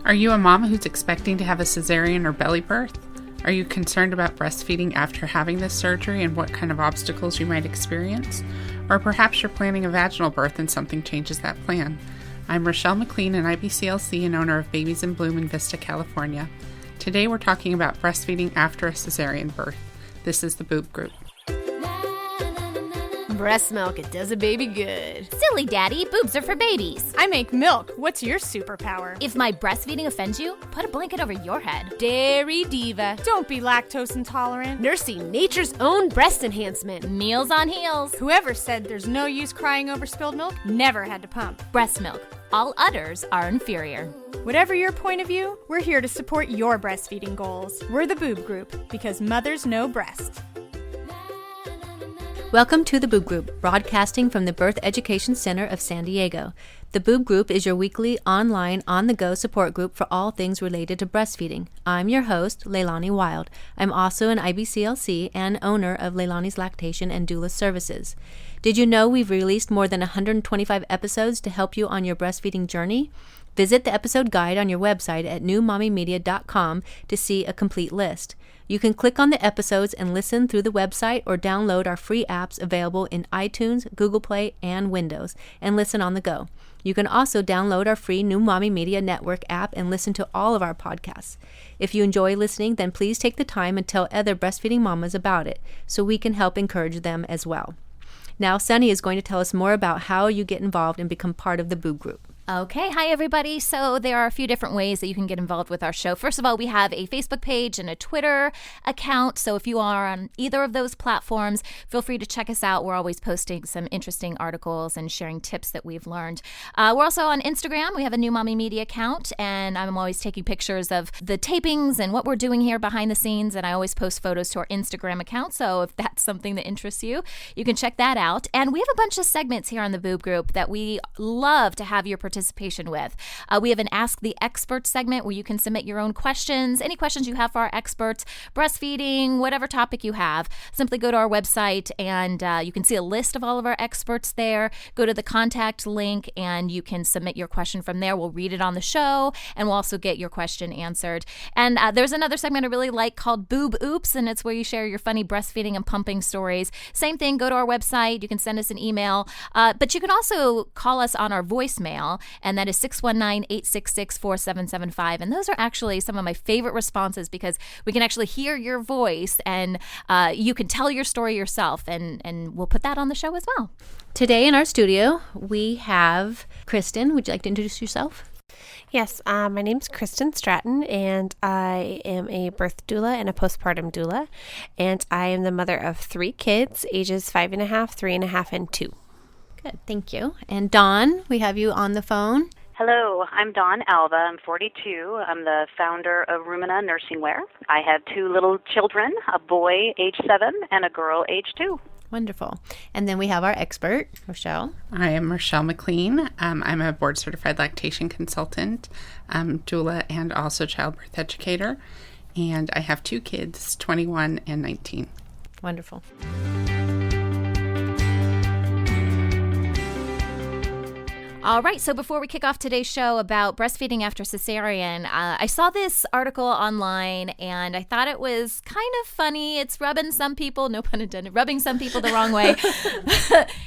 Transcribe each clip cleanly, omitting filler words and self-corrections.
Are you a mom who's expecting to have a cesarean or belly birth? Are you concerned about breastfeeding after having this surgery and what kind of obstacles you might experience? Or perhaps you're planning a vaginal birth and something changes that plan. I'm Rochelle McLean, an IBCLC and owner of Babies in Bloom in Vista, California. Today we're talking about breastfeeding after a cesarean birth. This is the Boob Group. Breast milk, it does a baby good. Silly daddy, boobs are for babies. I make milk. What's your superpower? If my breastfeeding offends you, put a blanket over your head. Dairy diva. Don't be lactose intolerant. Nursing nature's own breast enhancement. Meals on heels. Whoever said there's no use crying over spilled milk never had to pump. Breast milk. All udders are inferior. Whatever your point of view, we're here to support your breastfeeding goals. We're the Boob Group, because mothers know breast. Welcome to the Boob Group, broadcasting from the Birth Education Center of San Diego. The Boob Group is your weekly online, on-the-go support group for all things related to breastfeeding. I'm your host, Leilani Wild. I'm also an IBCLC and owner of Leilani's Lactation and Doula Services. Did you know we've released more than 125 episodes to help you on your breastfeeding journey? Visit the episode guide on your website at newmommymedia.com to see a complete list. You can click on the episodes and listen through the website or download our free apps available in iTunes, Google Play, and Windows, and listen on the go. You can also download our free New Mommy Media Network app and listen to all of our podcasts. If you enjoy listening, then please take the time and tell other breastfeeding mamas about it so we can help encourage them as well. Now, Sunny is going to tell us more about how you get involved and become part of the Boob Group. Okay, hi everybody. So there are a few different ways that you can get involved with our show. First of all, we have a Facebook page and a Twitter account. So if you are on either of those platforms, feel free to check us out. We're always posting some interesting articles and sharing tips that we've learned. We're also on Instagram. We have a New Mommy Media account, and I'm always taking pictures of the tapings and what we're doing here behind the scenes, and I always post photos to our Instagram account. So if that's something that interests you, you can check that out. And we have a bunch of segments here on the Boob Group that we love to have your participation with. We have an Ask the Expert segment where you can submit your own questions, any questions you have for our experts, breastfeeding, whatever topic you have. Simply go to our website and you can see a list of all of our experts there. Go to the contact link and you can submit your question from there. We'll read it on the show and we'll also get your question answered. And there's another segment I really like called Boob Oops, and it's where you share your funny breastfeeding and pumping stories. Same thing, go to our website. You can send us an email, but you can also call us on our voicemail, and that is 619-866-4775. And those are actually some of my favorite responses because we can actually hear your voice and you can tell your story yourself, and we'll put that on the show as well. Today in our studio, we have Kristen. Would you like to introduce yourself? Yes, my name's Kristen Stratton, and I am a birth doula and a postpartum doula, and I am the mother of 3 kids, ages 5.5, 3.5, and 2. Good, thank you. And Dawn, we have you on the phone. Hello, I'm Dawn Alva. I'm 42. I'm the founder of Rumina Nursing Wear. I have 2 little children, a boy age 7 and a girl age 2. Wonderful. And then we have our expert, Rochelle. I am Rochelle McLean. I'm a board-certified lactation consultant, doula, and also childbirth educator. And I have 2 kids, 21 and 19. Wonderful. All right, so before we kick off today's show about breastfeeding after cesarean, I saw this article online and I thought it was kind of funny. It's rubbing some people, no pun intended, rubbing some people the wrong way.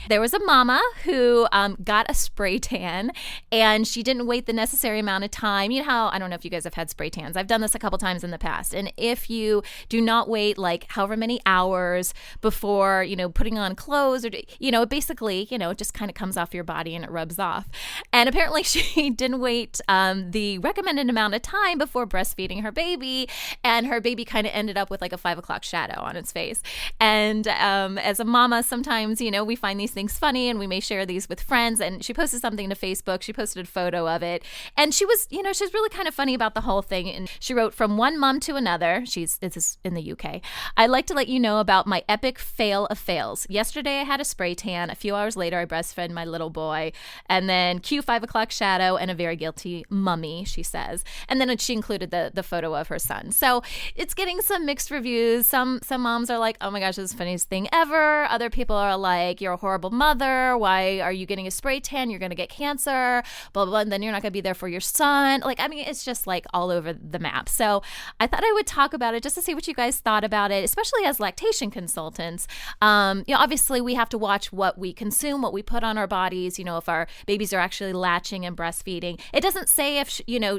There was a mama who got a spray tan and she didn't wait the necessary amount of time. You know how, I don't know if you guys have had spray tans. I've done this a couple times in the past. And if you do not wait like however many hours before, putting on clothes or, it basically, it just kind of comes off your body and it rubs off. And apparently she didn't wait the recommended amount of time before breastfeeding her baby, and her baby kind of ended up with like a 5 o'clock shadow on its face. And as a mama, sometimes, we find these things funny and we may share these with friends. And she posted something to Facebook. She posted a photo of it. And she was, she's really kind of funny about the whole thing. And she wrote, "From one mom to another," this is in the UK, "I'd like to let you know about my epic fail of fails. Yesterday I had a spray tan. A few hours later I breastfed my little boy. And then then cue 5 o'clock shadow and a very guilty mummy, she says. And then she included the photo of her son. So it's getting some mixed reviews. Some moms are like, oh my gosh, this is the funniest thing ever. Other people are like, you're a horrible mother. Why are you getting a spray tan? You're going to get cancer, blah, blah, blah. And then you're not going to be there for your son. Like, I mean, it's just like all over the map. So I thought I would talk about it just to see what you guys thought about it, especially as lactation consultants. Obviously we have to watch what we consume, what we put on our bodies, if our babies are actually latching and breastfeeding. It doesn't say if,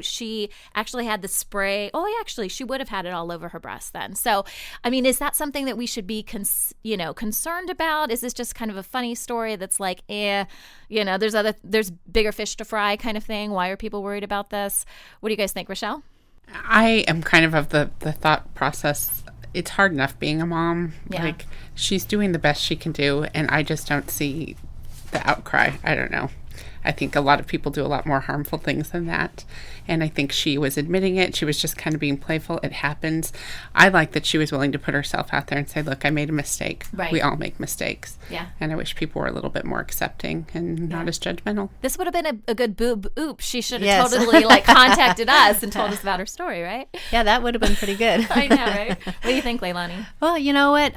she actually had the spray. Oh, actually, she would have had it all over her breast then. So, I mean, is that something that we should be, concerned about? Is this just kind of a funny story that's like, there's bigger fish to fry kind of thing? Why are people worried about this? What do you guys think, Rochelle? I am kind of the thought process. It's hard enough being a mom. Yeah. Like, she's doing the best she can do, and I just don't see the outcry. I don't know. I think a lot of people do a lot more harmful things than that. And I think she was admitting it. She was just kind of being playful. It happens. I like that she was willing to put herself out there and say, look, I made a mistake. Right. We all make mistakes. Yeah. And I wish people were a little bit more accepting and not as judgmental. This would have been a good boob oops. She should have Yes. totally contacted us and told us about her story, right? Yeah, that would have been pretty good. I know, right? What do you think, Leilani? Well, you know what?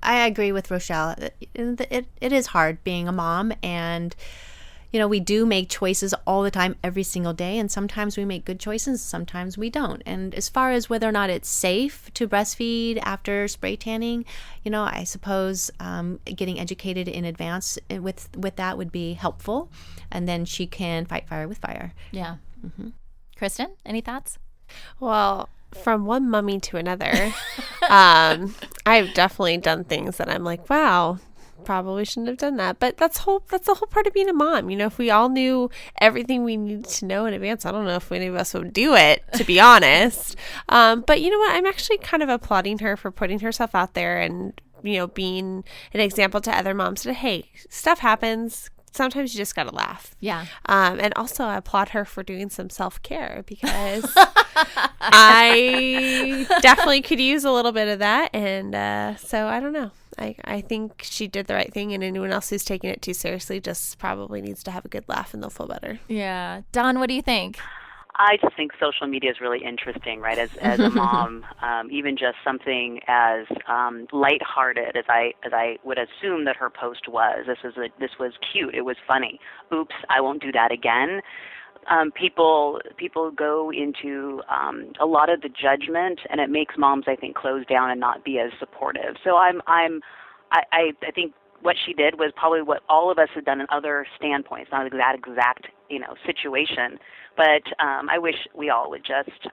I agree with Rochelle. It is hard being a mom, and we do make choices all the time, every single day, and sometimes we make good choices, sometimes we don't. And as far as whether or not it's safe to breastfeed after spray tanning, I suppose getting educated in advance with that would be helpful, and then she can fight fire with fire. Yeah. Mm-hmm. Kristen, any thoughts? Well, from one mummy to another, I've definitely done things that I'm like, wow, probably shouldn't have done that. But that's the whole part of being a mom. If we all knew everything we needed to know in advance, I don't know if any of us would do it, to be honest. But you know what? I'm actually kind of applauding her for putting herself out there and, being an example to other moms that, hey, stuff happens. Sometimes you just got to laugh. Yeah. And also I applaud her for doing some self-care, because I definitely could use a little bit of that. And so I don't know. I think she did the right thing, and anyone else who's taking it too seriously just probably needs to have a good laugh and they'll feel better. Yeah. Dawn, what do you think? I just think social media is really interesting, right? As a mom, even just something as lighthearted as I would assume that her post was. This was cute. It was funny. Oops, I won't do that again. People go into a lot of the judgment, and it makes moms, I think, close down and not be as supportive. So I think what she did was probably what all of us have done in other standpoints, not that exact situation. But I wish we all would just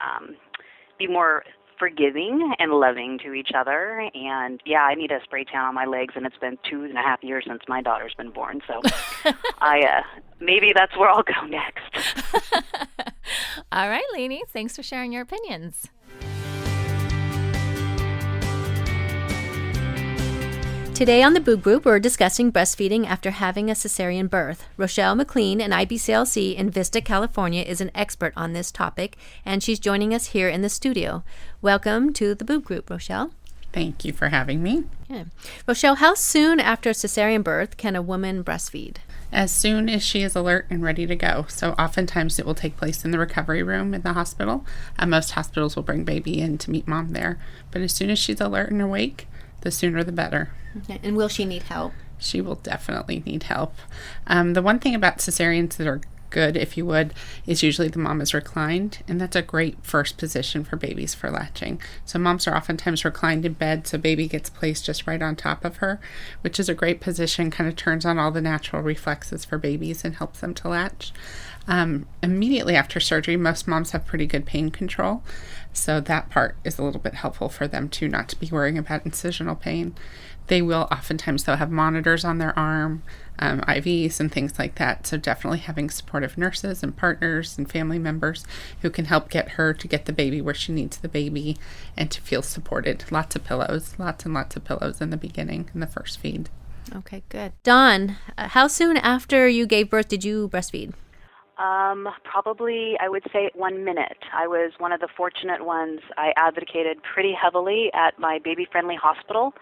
be more forgiving and loving to each other. And yeah, I need a spray tan on my legs, and it's been 2.5 years since my daughter's been born. So maybe that's where I'll go next. All right, Lainey, thanks for sharing your opinions. Today on the Boob Group, we're discussing breastfeeding after having a cesarean birth. Rochelle McLean, an IBCLC in Vista, California, is an expert on this topic, and she's joining us here in the studio. Welcome to the Boob Group, Rochelle. Thank you for having me. Yeah. Rochelle, how soon after a cesarean birth can a woman breastfeed? As soon as she is alert and ready to go. So oftentimes it will take place in the recovery room in the hospital. Most hospitals will bring baby in to meet mom there. But as soon as she's alert and awake, the sooner the better. Okay. And will she need help? She will definitely need help. The one thing about cesareans that are good, if you would, is usually the mom is reclined, and that's a great first position for babies for latching. So moms are oftentimes reclined in bed, so baby gets placed just right on top of her, which is a great position, kind of turns on all the natural reflexes for babies and helps them to latch. Immediately after surgery, most moms have pretty good pain control, so that part is a little bit helpful for them too, not to be worrying about incisional pain. They will oftentimes, though, have monitors on their arm, IVs and things like that, so definitely having supportive nurses and partners and family members who can help get her to get the baby where she needs the baby and to feel supported. Lots of pillows, lots and lots of pillows in the beginning, in the first feed. Okay, good. Dawn, how soon after you gave birth did you breastfeed? Probably, I would say 1 minute. I was one of the fortunate ones. I advocated pretty heavily at my baby-friendly hospital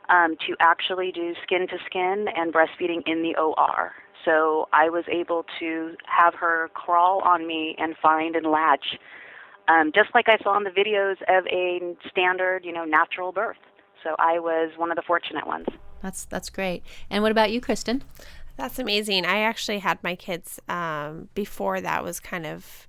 to actually do skin-to-skin and breastfeeding in the OR. So I was able to have her crawl on me and find and latch, just like I saw in the videos of a standard, natural birth. So I was one of the fortunate ones. That's great. And what about you, Kristen? That's amazing. I actually had my kids before that was kind of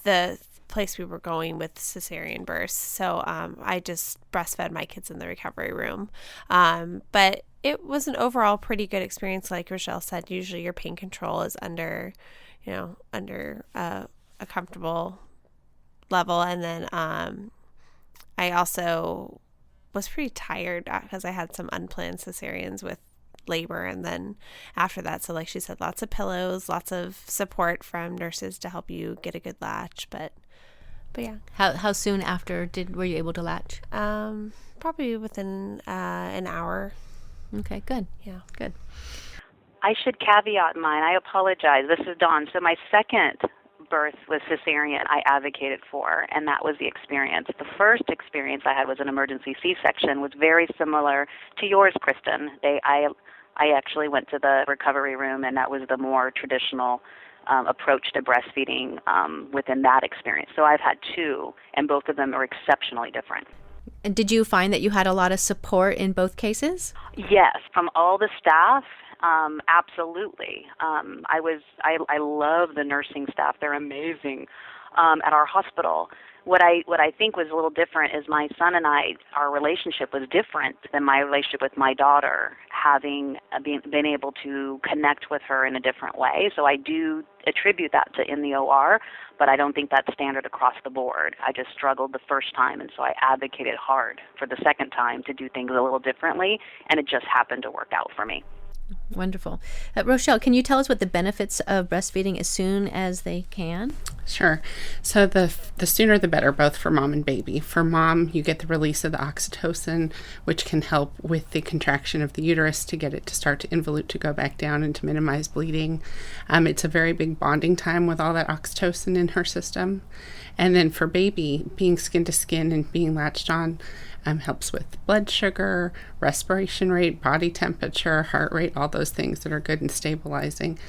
the place we were going with cesarean births. So I just breastfed my kids in the recovery room. But it was an overall pretty good experience. Like Rochelle said, usually your pain control is under a comfortable level. And then I also was pretty tired because I had some unplanned cesareans with labor, and then after that, so like she said, lots of pillows, lots of support from nurses to help you get a good latch. But yeah. How soon after were you able to latch? Probably within an hour. Okay, good. Yeah, good. I should caveat mine. I apologize. This is Dawn. So my second birth was cesarean I advocated for, and that was the experience. The first experience I had was an emergency C-section, was very similar to yours, Kristen. I actually went to the recovery room, and that was the more traditional approach to breastfeeding within that experience. So I've had two, and both of them are exceptionally different. And did you find that you had a lot of support in both cases? Yes, from all the staff. Absolutely. I love the nursing staff. They're amazing at our hospital. What I think was a little different is my son and I, our relationship was different than my relationship with my daughter, having been able to connect with her in a different way. So I do attribute that to in the OR, but I don't think that's standard across the board. I just struggled the first time, and so I advocated hard for the second time to do things a little differently, and it just happened to work out for me. Wonderful. Rochelle, can you tell us what the benefits of breastfeeding as soon as they can? Sure. So the sooner the better, both for mom and baby. For mom, you get the release of the oxytocin, which can help with the contraction of the uterus to get it to start to involute, to go back down and to minimize bleeding. It's a very big bonding time with all that oxytocin in her system. And then for baby, being skin to skin and being latched on helps with blood sugar, respiration rate, body temperature, heart rate, all those things that are good and stabilizing.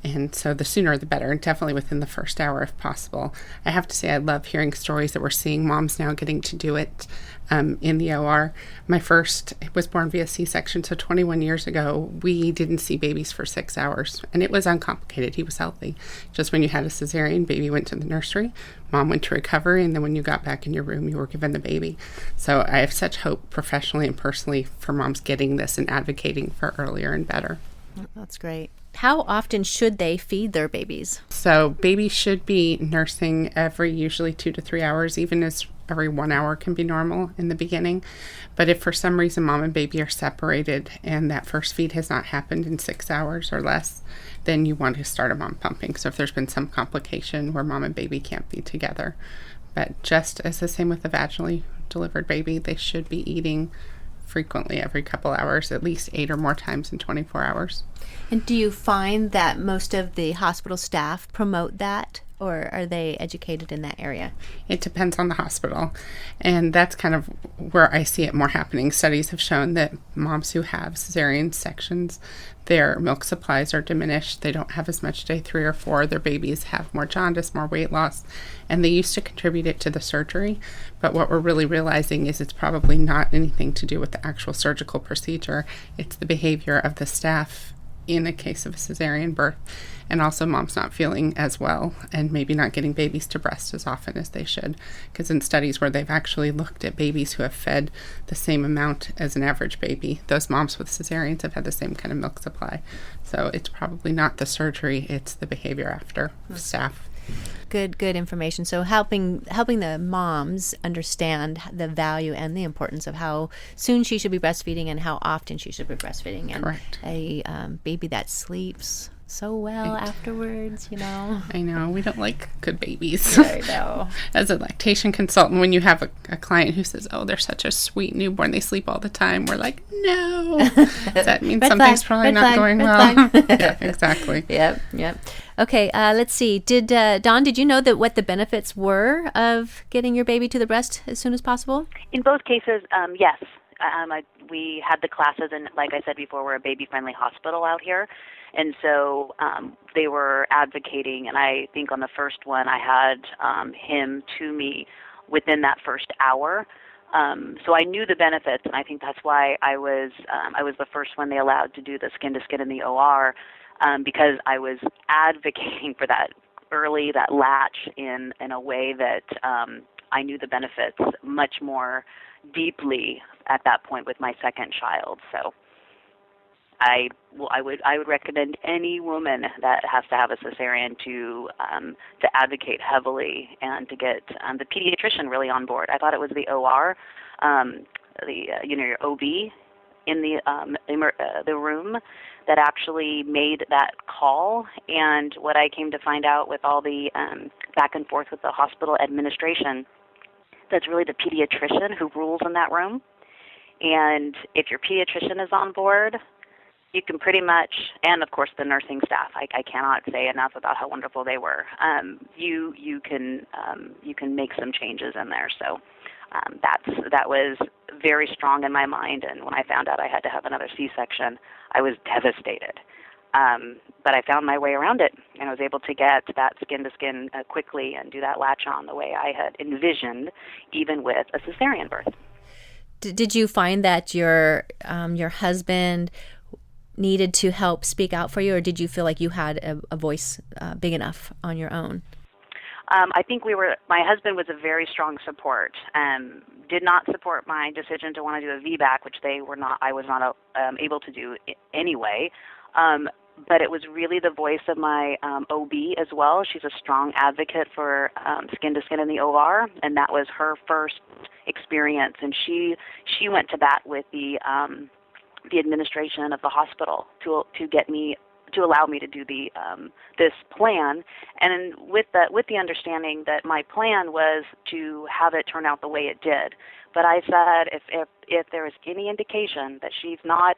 And so the sooner the better, and definitely within the first hour if possible. I have to say I love hearing stories that we're seeing moms now getting to do it in the OR. My first was born via C-section, so 21 years ago, we didn't see babies for 6 hours, and it was uncomplicated. He was healthy. Just when you had a cesarean, baby went to the nursery, mom went to recovery, and then when you got back in your room, you were given the baby. So I have such hope professionally and personally for moms getting this and advocating for earlier and better. That's great. How often should they feed their babies? So babies should be nursing every usually 2 to 3 hours, even as every 1 hour can be normal in the beginning. But if for some reason mom and baby are separated and that first feed has not happened in 6 hours or less, then you want to start a mom pumping. So if there's been some complication where mom and baby can't be together. But just as the same with a vaginally delivered baby, they should be eating frequently every couple hours, at least 8 or more times in 24 hours. And do you find that most of the hospital staff promote that, or are they educated in that area? It depends on the hospital, and that's kind of where I see it more happening. Studies have shown that moms who have cesarean sections, their milk supplies are diminished. They don't have as much day 3 or 4. Their babies have more jaundice, more weight loss, and they used to contribute it to the surgery. But what we're really realizing is it's probably not anything to do with the actual surgical procedure. It's the behavior of the staff in a case of a cesarean birth, and also moms not feeling as well and maybe not getting babies to breast as often as they should. Because in studies where they've actually looked at babies who have fed the same amount as an average baby, those moms with cesareans have had the same kind of milk supply. So it's probably not the surgery, it's the behavior after staff. Good information. So helping the moms understand the value and the importance of how soon she should be breastfeeding and how often she should be breastfeeding. And correct. A baby that sleeps so well afterwards, I know. We don't like good babies. I know. As a lactation consultant, when you have a client who says, oh, they're such a sweet newborn, they sleep all the time, we're like, no. Does that mean something's probably not going well? Yeah, exactly. Yep. Okay, let's see. Dawn, did you know that what the benefits were of getting your baby to the breast as soon as possible? In both cases, yes. We had the classes, and like I said before, we're a baby-friendly hospital out here. And so they were advocating, and I think on the first one I had him to me within that first hour. So I knew the benefits, and I think that's why I was the first one they allowed to do the skin-to-skin in the OR, because I was advocating for that latch in a way that I knew the benefits much more deeply at that point with my second child. So I would recommend any woman that has to have a cesarean to advocate heavily and to get the pediatrician really on board. I thought it was the OR, your OB in the room that actually made that call. And what I came to find out with all the back and forth with the hospital administration, that's really the pediatrician who rules in that room. And if your pediatrician is on board, you can pretty much, and of course the nursing staff, I cannot say enough about how wonderful they were. You can make some changes in there. So that was very strong in my mind. And when I found out I had to have another C-section, I was devastated. But I found my way around it, and I was able to get that skin-to-skin quickly and do that latch-on the way I had envisioned, even with a cesarean birth. Did you find that your husband needed to help speak out for you, or did you feel like you had a voice big enough on your own? I think my husband was a very strong support. Did not support my decision to want to do a VBAC, which I was not able to do anyway. But it was really the voice of my OB as well. She's a strong advocate for skin-to-skin in the OR, and that was her first experience. And she went to bat with the administration of the hospital to get me, to allow me to do this plan, and with the understanding that my plan was to have it turn out the way it did. But I said, if there is any indication that she's not,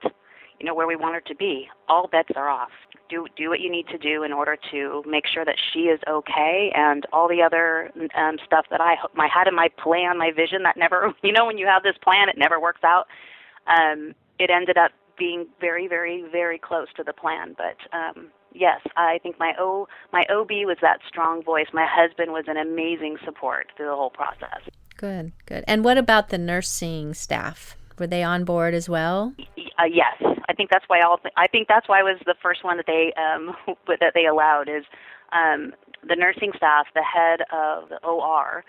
where we want her to be, all bets are off. Do what you need to do in order to make sure that she is okay, and all the other stuff that I had in my plan, my vision, that never, when you have this plan, it never works out. It ended up being very, very, very close to the plan. But yes, I think my OB was that strong voice. My husband was an amazing support through the whole process. Good. And what about the nursing staff? Were they on board as well? Yes, I think that's why I was the first one that they allowed. Is the nursing staff, the head of the OR.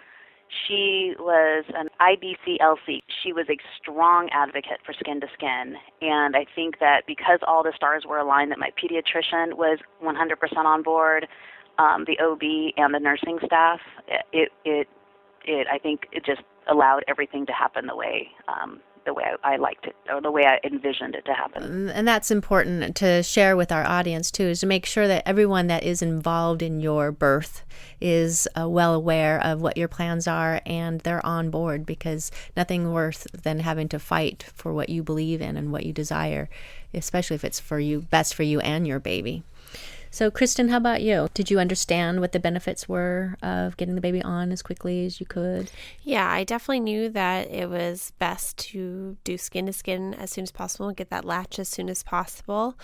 She was an IBCLC. She was a strong advocate for skin-to-skin, and I think that because all the stars were aligned, that my pediatrician was 100% on board, the OB and the nursing staff, I think it just allowed everything to happen the way I liked it, or the way I envisioned it to happen. And that's important to share with our audience too, is to make sure that everyone that is involved in your birth is well aware of what your plans are, and they're on board, because nothing worse than having to fight for what you believe in and what you desire, especially if it's for you, best for you and your baby. So, Kristen, how about you? Did you understand what the benefits were of getting the baby on as quickly as you could? Yeah, I definitely knew that it was best to do skin-to-skin as soon as possible and get that latch as soon as possible.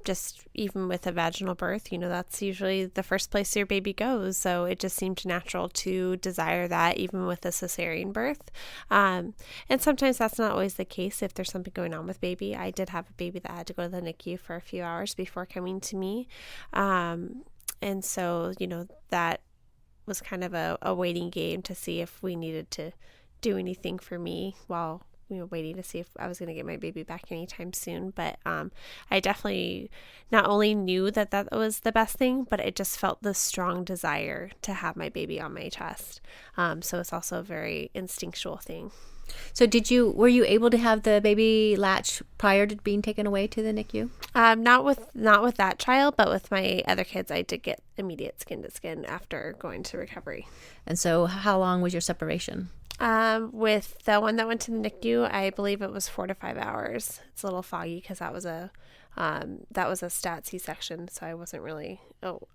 Just even with a vaginal birth, that's usually the first place your baby goes. So it just seemed natural to desire that even with a cesarean birth. And sometimes that's not always the case if there's something going on with baby. I did have a baby that had to go to the NICU for a few hours before coming to me. And so, that was kind of a waiting game to see if we needed to do anything for me while waiting to see if I was going to get my baby back anytime soon. But I definitely not only knew that was the best thing, but it just felt the strong desire to have my baby on my chest. So it's also a very instinctual thing. So were you able to have the baby latch prior to being taken away to the NICU? Not with that child, but with my other kids, I did get immediate skin-to-skin after going to recovery. And so how long was your separation? With the one that went to the NICU, I believe it was 4 to 5 hours. It's a little foggy because that was a stat C-section, so I wasn't really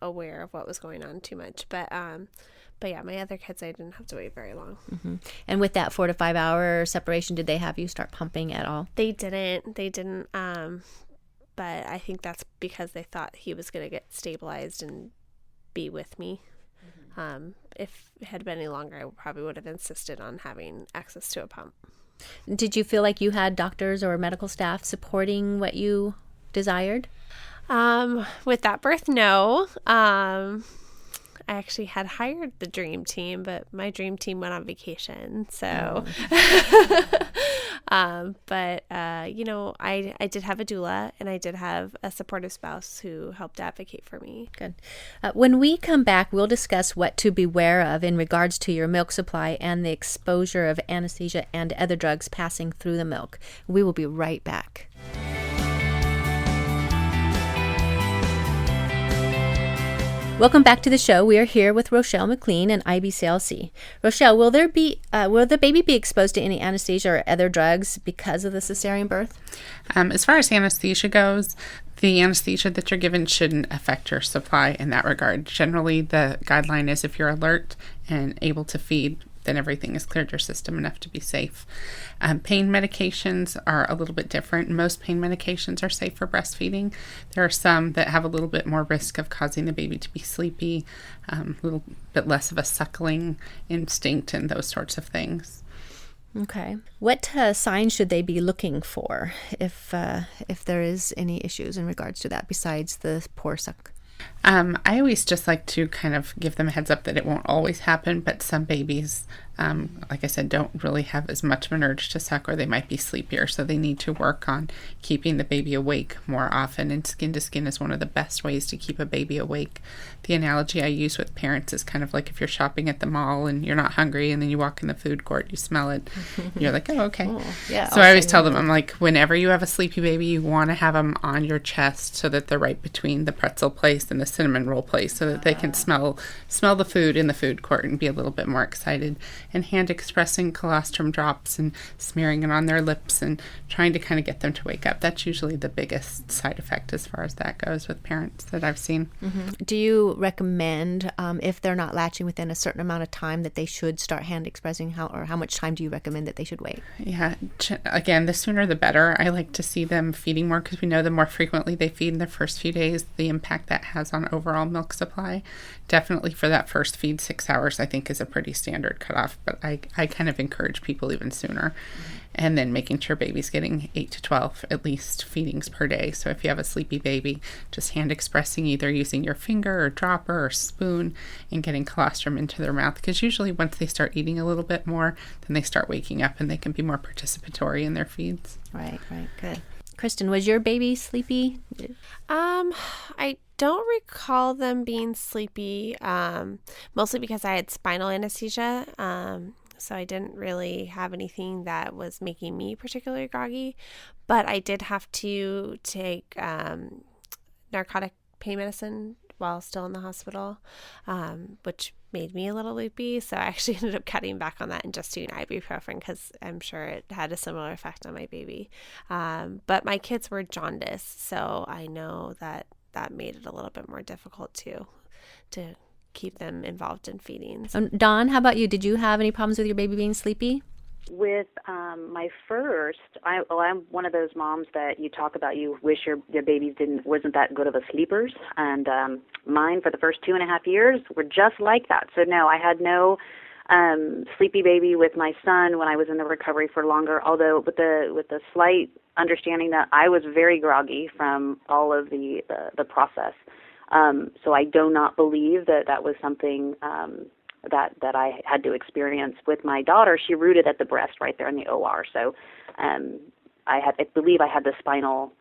aware of what was going on too much. But yeah, my other kids, I didn't have to wait very long. Mm-hmm. And with that 4 to 5 hour separation, did they have you start pumping at all? They didn't. but I think that's because they thought he was going to get stabilized and be with me. If it had been any longer, I probably would have insisted on having access to a pump. Did you feel like you had doctors or medical staff supporting what you desired? With that birth, no. I actually had hired the dream team, but my dream team went on vacation. So, I did have a doula, and I did have a supportive spouse who helped advocate for me. Good. When we come back, we'll discuss what to beware of in regards to your milk supply and the exposure of anesthesia and other drugs passing through the milk. We will be right back. Welcome back to the show. We are here with Rochelle McLean and IBCLC. Rochelle, will the baby be exposed to any anesthesia or other drugs because of the cesarean birth? As far as anesthesia goes, the anesthesia that you're given shouldn't affect your supply in that regard. Generally, the guideline is if you're alert and able to feed, then everything has cleared your system enough to be safe. Pain medications are a little bit different. Most pain medications are safe for breastfeeding. There are some that have a little bit more risk of causing the baby to be sleepy, a little bit less of a suckling instinct and those sorts of things. Okay. What signs should they be looking for if there is any issues in regards to that besides the poor suck? I always just like to kind of give them a heads up that it won't always happen, but some babies, like I said, don't really have as much of an urge to suck, or they might be sleepier, so they need to work on keeping the baby awake more often, and skin to skin is one of the best ways to keep a baby awake. The analogy I use with parents is kind of like if you're shopping at the mall and you're not hungry, and then you walk in the food court, you smell it, you're like, oh, okay. Oh, yeah, so I always tell them, I'm like, whenever you have a sleepy baby, you want to have them on your chest so that they're right between the pretzel place and the cinnamon roll place, so that they can smell the food in the food court and be a little bit more excited. And hand expressing colostrum drops and smearing it on their lips and trying to kind of get them to wake up. That's usually the biggest side effect as far as that goes with parents that I've seen. Mm-hmm. Do you recommend, if they're not latching within a certain amount of time, that they should start hand expressing? How much time do you recommend that they should wait? Yeah, again, the sooner the better. I like to see them feeding more because we know the more frequently they feed in the first few days, the impact that has on overall milk supply. Definitely for that first feed, 6 hours, I think, is a pretty standard cutoff, but I kind of encourage people even sooner. And then making sure baby's getting 8 to 12 at least feedings per day. So if you have a sleepy baby, just hand expressing either using your finger or dropper or spoon and getting colostrum into their mouth, because usually once they start eating a little bit more, then they start waking up and they can be more participatory in their feeds. Right, good. Kristen, was your baby sleepy? I don't recall them being sleepy, mostly because I had spinal anesthesia. So I didn't really have anything that was making me particularly groggy, but I did have to take narcotic pain medicine while still in the hospital, which made me a little loopy. So I actually ended up cutting back on that and just doing ibuprofen because I'm sure it had a similar effect on my baby. But my kids were jaundiced, so I know that made it a little bit more difficult to keep them involved in feedings. Dawn, how about you? Did you have any problems with your baby being sleepy? With my first, I'm one of those moms that you talk about. You wish your babies wasn't that good of a sleepers, and mine for the first 2.5 years were just like that. So no, I had no sleepy baby with my son when I was in the recovery for longer. Although with the slight understanding that I was very groggy from all of the process. So I do not believe that was something that I had to experience with my daughter. She rooted at the breast right there in the OR. So I believe I had the spinal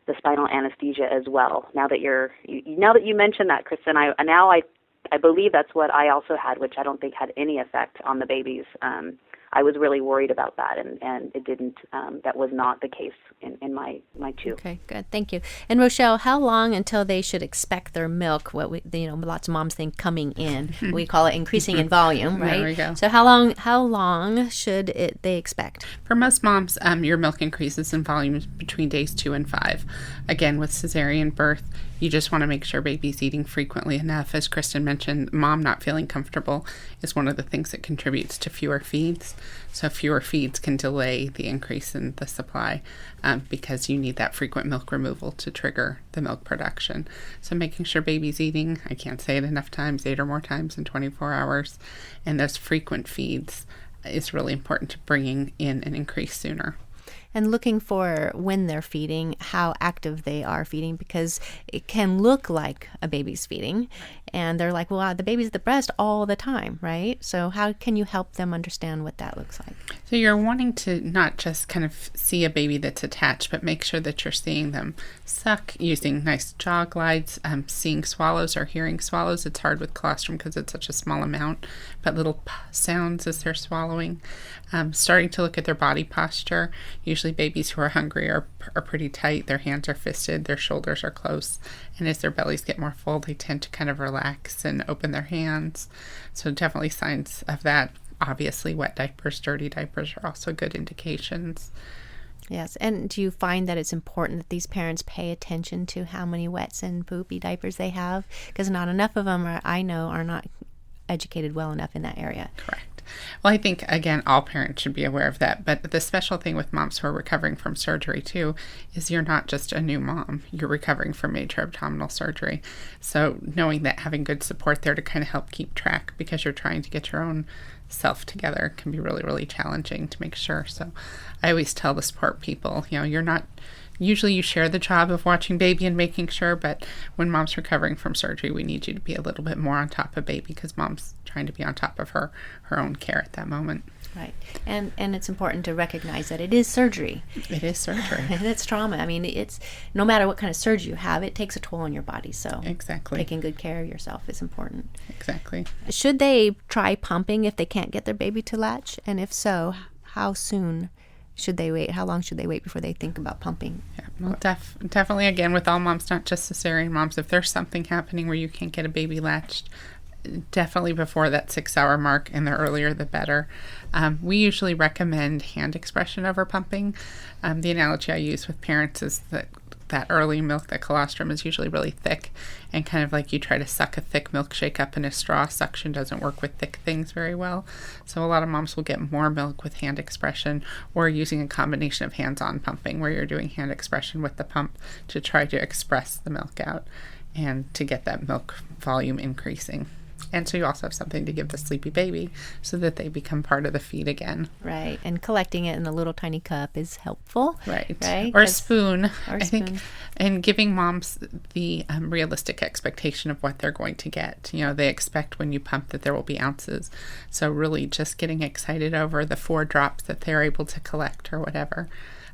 anesthesia as well. Now that you mentioned that, Kristen, I believe that's what I also had, which I don't think had any effect on the babies. I was really worried about that, and it didn't. That was not the case in my two. Okay, good, thank you. And Rochelle, how long until they should expect their milk? Lots of moms think coming in. We call it increasing in volume, right? There we go. So how long should they expect? For most moms, your milk increases in volume between days 2 and 5. Again, with cesarean birth, You just want to make sure baby's eating frequently enough. As Kristen mentioned, mom not feeling comfortable is one of the things that contributes to fewer feeds. So fewer feeds can delay the increase in the supply because you need that frequent milk removal to trigger the milk production. So making sure baby's eating, I can't say it enough times, 8 or more times in 24 hours, and those frequent feeds is really important to bringing in an increase sooner. And looking for when they're feeding, how active they are feeding, because it can look like a baby's feeding. And they're like, well, the baby's at the breast all the time, right? So how can you help them understand what that looks like? So you're wanting to not just kind of see a baby that's attached, but make sure that you're seeing them suck using nice jaw glides, seeing swallows or hearing swallows. It's hard with colostrum because it's such a small amount, but little sounds as they're swallowing. Starting to look at their body posture. Usually babies who are hungry are pretty tight. Their hands are fisted, their shoulders are close, and as their bellies get more full, they tend to kind of relax and open their hands. So definitely signs of that. Obviously, wet diapers, dirty diapers are also good indications. Yes, and do you find that it's important that these parents pay attention to how many wets and poopy diapers they have? Because not enough of them, I know, are not educated well enough in that area. Correct. Well, I think, again, all parents should be aware of that. But the special thing with moms who are recovering from surgery, too, is you're not just a new mom. You're recovering from major abdominal surgery. So knowing that having good support there to kind of help keep track because you're trying to get your own self together can be really, really challenging to make sure. So I always tell the support people, you're not... Usually you share the job of watching baby and making sure, but when mom's recovering from surgery, we need you to be a little bit more on top of baby because mom's trying to be on top of her own care at that moment. Right. And it's important to recognize that it is surgery. It is surgery. And it's trauma. I mean, it's no matter what kind of surgery you have, it takes a toll on your body. So exactly, taking good care of yourself is important. Exactly. Should they try pumping if they can't get their baby to latch? And if so, how soon should they wait? How long should they wait before they think about pumping? Yeah, well, definitely, again, with all moms, not just cesarean moms, if there's something happening where you can't get a baby latched, definitely before that 6-hour mark, and the earlier the better. We usually recommend hand expression over pumping. The analogy I use with parents is that early milk, that colostrum, is usually really thick, and kind of like you try to suck a thick milkshake up in a straw. Suction doesn't work with thick things very well. So a lot of moms will get more milk with hand expression or using a combination of hands-on pumping where you're doing hand expression with the pump to try to express the milk out and to get that milk volume increasing. And so you also have something to give the sleepy baby so that they become part of the feed again. Right. And collecting it in a little tiny cup is helpful. Right. Or a spoon. I think. And giving moms the realistic expectation of what they're going to get. They expect when you pump that there will be ounces. So really just getting excited over the 4 drops that they're able to collect or whatever.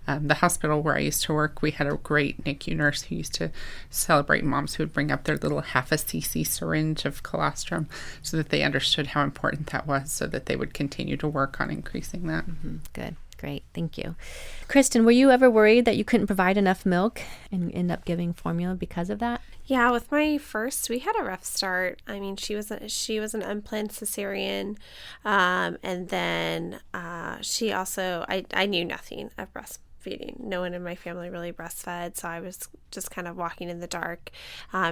The hospital where I used to work, we had a great NICU nurse who used to celebrate moms who would bring up their little half a cc syringe of colostrum so that they understood how important that was so that they would continue to work on increasing that. Mm-hmm. Good. Great. Thank you. Kristen, were you ever worried that you couldn't provide enough milk and end up giving formula because of that? Yeah, with my first, we had a rough start. I mean, she was an unplanned cesarean, and then she also, I knew nothing of breastfeeding. No one in my family really breastfed, so I was just kind of walking in the dark.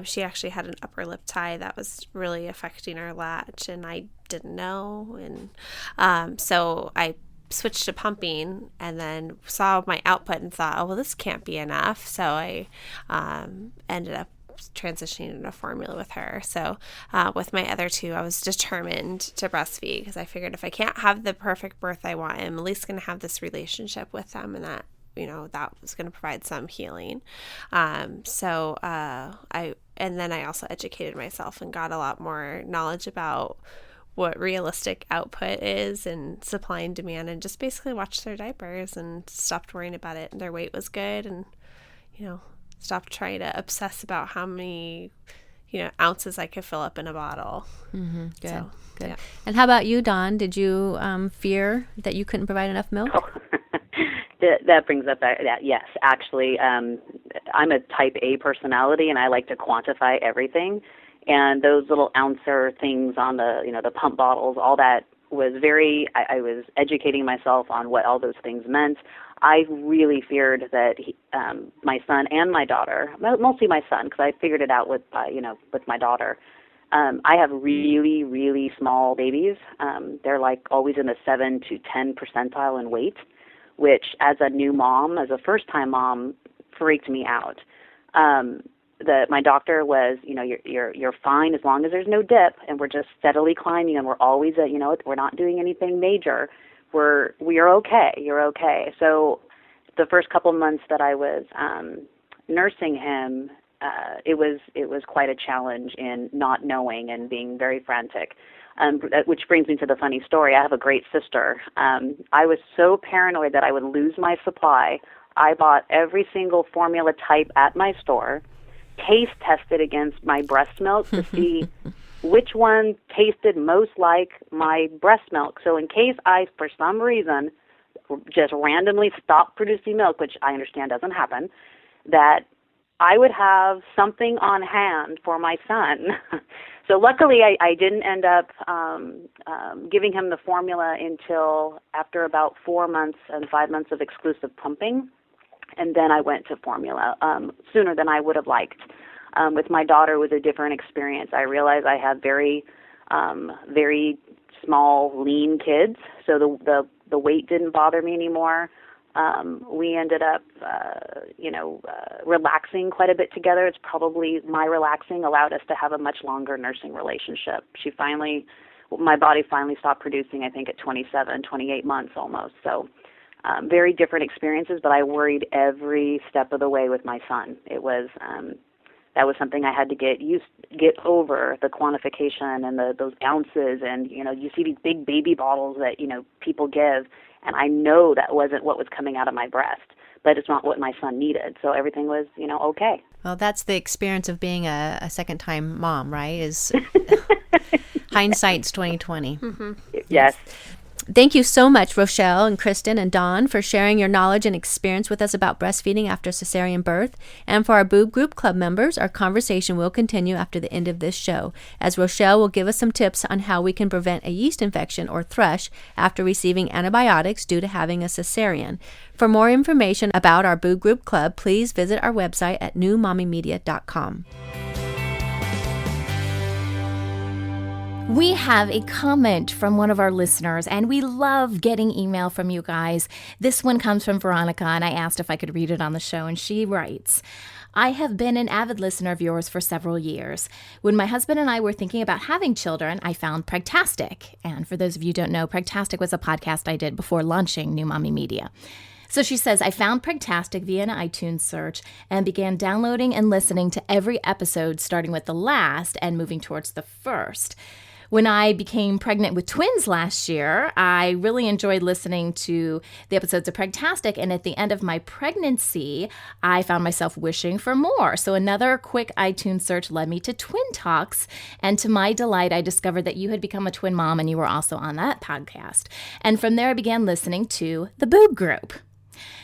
She actually had an upper lip tie that was really affecting her latch, and I didn't know, and so I switched to pumping and then saw my output and thought, oh, well, this can't be enough. So I ended up transitioning into formula with her. So with my other 2, I was determined to breastfeed because I figured if I can't have the perfect birth I want, I'm at least going to have this relationship with them, and that that was going to provide some healing. And then I also educated myself and got a lot more knowledge about what realistic output is and supply and demand, and just basically watched their diapers and stopped worrying about it. Their weight was good, and stopped trying to obsess about how many ounces I could fill up in a bottle. Mm-hmm. Good. So, good. Yeah. And how about you, Dawn? Did you fear that you couldn't provide enough milk? Oh. That brings up that. Yes, actually, I'm a type A personality, and I like to quantify everything. And those little ouncer things on the, the pump bottles, all that I was educating myself on what all those things meant. I really feared that my son and my daughter, mostly my son, because I figured it out with my daughter. I have really, really small babies. They're like always in the 7 to 10 percentile in weight, which as a new mom, as a first-time mom, freaked me out. My doctor was, you're fine as long as there's no dip, and we're just steadily climbing, and we're always we're not doing anything major. We are okay. You're okay. So the first couple months that I was nursing him, it was quite a challenge in not knowing and being very frantic. Which brings me to the funny story. I have a great sister. I was so paranoid that I would lose my supply. I bought every single formula type at my store, taste tested against my breast milk to see which one tasted most like my breast milk. So in case I, for some reason, just randomly stopped producing milk, which I understand doesn't happen, that I would have something on hand for my son. So luckily I didn't end up giving him the formula until after about 4 months and 5 months of exclusive pumping. And then I went to formula sooner than I would have liked. With my daughter, it was a different experience. I realized I have very, very small, lean kids, so the weight didn't bother me anymore. We ended up, relaxing quite a bit together. It's probably my relaxing allowed us to have a much longer nursing relationship. My body finally stopped producing, I think, at 27, 28 months almost. So very different experiences, but I worried every step of the way with my son. It was that was something I had to get over, the quantification and those ounces, and you see these big baby bottles that people give, and I know that wasn't what was coming out of my breast, but it's not what my son needed. So everything was okay. Well, that's the experience of being a second-time mom, right? Is hindsight's 2020. Mm-hmm. Yes. Thank you so much, Rochelle and Kristen and Dawn, for sharing your knowledge and experience with us about breastfeeding after cesarean birth. And for our Boob Group Club members, our conversation will continue after the end of this show, as Rochelle will give us some tips on how we can prevent a yeast infection or thrush after receiving antibiotics due to having a cesarean. For more information about our Boob Group Club, please visit our website at newmommymedia.com. We have a comment from one of our listeners, and we love getting email from you guys. This one comes from Veronica, and I asked if I could read it on the show, and she writes, I have been an avid listener of yours for several years. When my husband and I were thinking about having children, I found Pregtastic. And for those of you who don't know, Pregtastic was a podcast I did before launching New Mommy Media. So she says, I found Pregtastic via an iTunes search and began downloading and listening to every episode, starting with the last and moving towards the first. When I became pregnant with twins last year, I really enjoyed listening to the episodes of Pregtastic, and at the end of my pregnancy, I found myself wishing for more. So another quick iTunes search led me to Twin Talks, and to my delight, I discovered that you had become a twin mom and you were also on that podcast. And from there, I began listening to the Boob Group.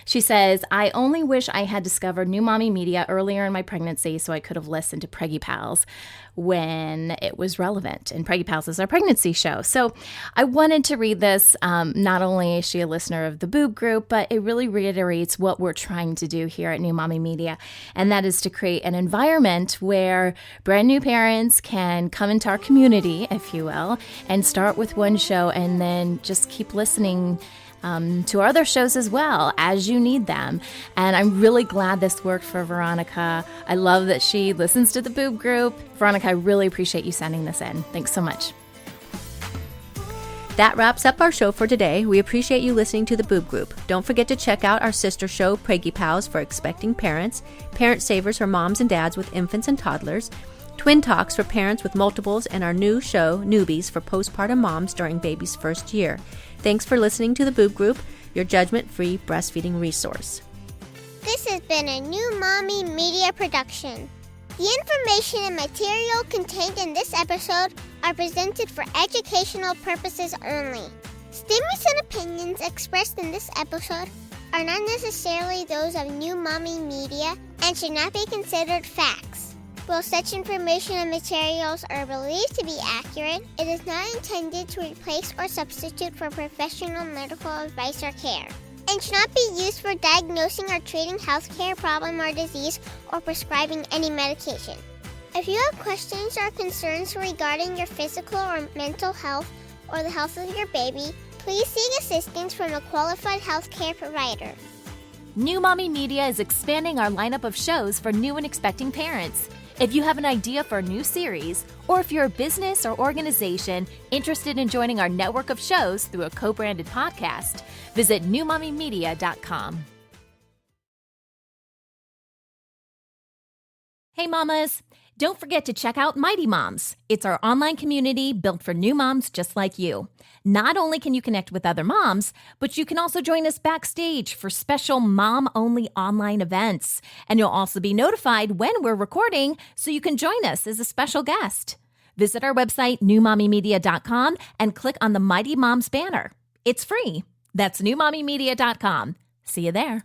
She says, I only wish I had discovered New Mommy Media earlier in my pregnancy so I could have listened to Preggy Pals when it was relevant. And Preggy Pals is our pregnancy show. So I wanted to read this. Not only is she a listener of the Boob Group, but it really reiterates what we're trying to do here at New Mommy Media. And that is to create an environment where brand new parents can come into our community, if you will, and start with one show and then just keep listening to our other shows as well as you need them. And I'm really glad this worked for Veronica. I love that she listens to the Boob Group. Veronica, I really appreciate you sending this in. Thanks so much. That wraps up our show for today. We appreciate you listening to the Boob Group. Don't forget to check out our sister show, Preggy Pals, for expecting parents, Parent Savers for moms and dads with infants and toddlers, Twin Talks for parents with multiples, and our new show, Newbies, for postpartum moms during baby's first year. Thanks for listening to the Boob Group, your judgment-free breastfeeding resource. This has been a New Mommy Media production. The information and material contained in this episode are presented for educational purposes only. Statements and opinions expressed in this episode are not necessarily those of New Mommy Media and should not be considered facts. While such information and materials are believed to be accurate, it is not intended to replace or substitute for professional medical advice or care, and should not be used for diagnosing or treating healthcare problem or disease or prescribing any medication. If you have questions or concerns regarding your physical or mental health or the health of your baby, please seek assistance from a qualified healthcare provider. New Mommy Media is expanding our lineup of shows for new and expecting parents. If you have an idea for a new series, or if you're a business or organization interested in joining our network of shows through a co-branded podcast, visit newmommymedia.com. Hey mamas, don't forget to check out Mighty Moms. It's our online community built for new moms just like you. Not only can you connect with other moms, but you can also join us backstage for special mom-only online events. And you'll also be notified when we're recording so you can join us as a special guest. Visit our website, newmommymedia.com, and click on the Mighty Moms banner. It's free. That's newmommymedia.com. See you there.